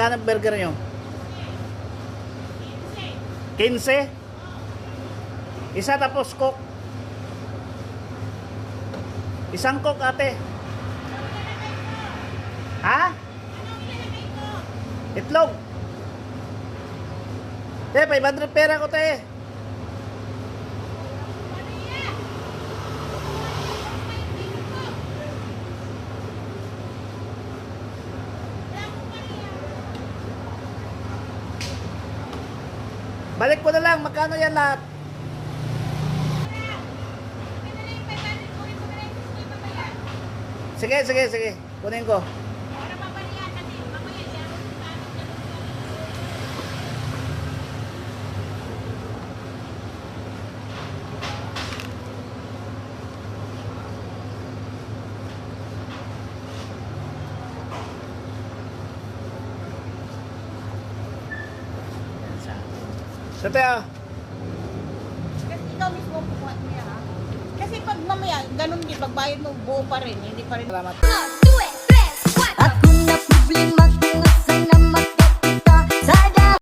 Saan ang burger nyo? 15? Isa tapos coke. Isang coke ate. Ha? Itlog. Te, 500 pera ko te. Balik ko na lang, magkano yan lahat? Sige, sige, sige. Kunin ko. Sate ah. Kasi ikaw mismo kukuha niya ha. Kasi pag mamaya, ganun din, pagbayad mo, buo pa rin, hindi pa rin. Salamat.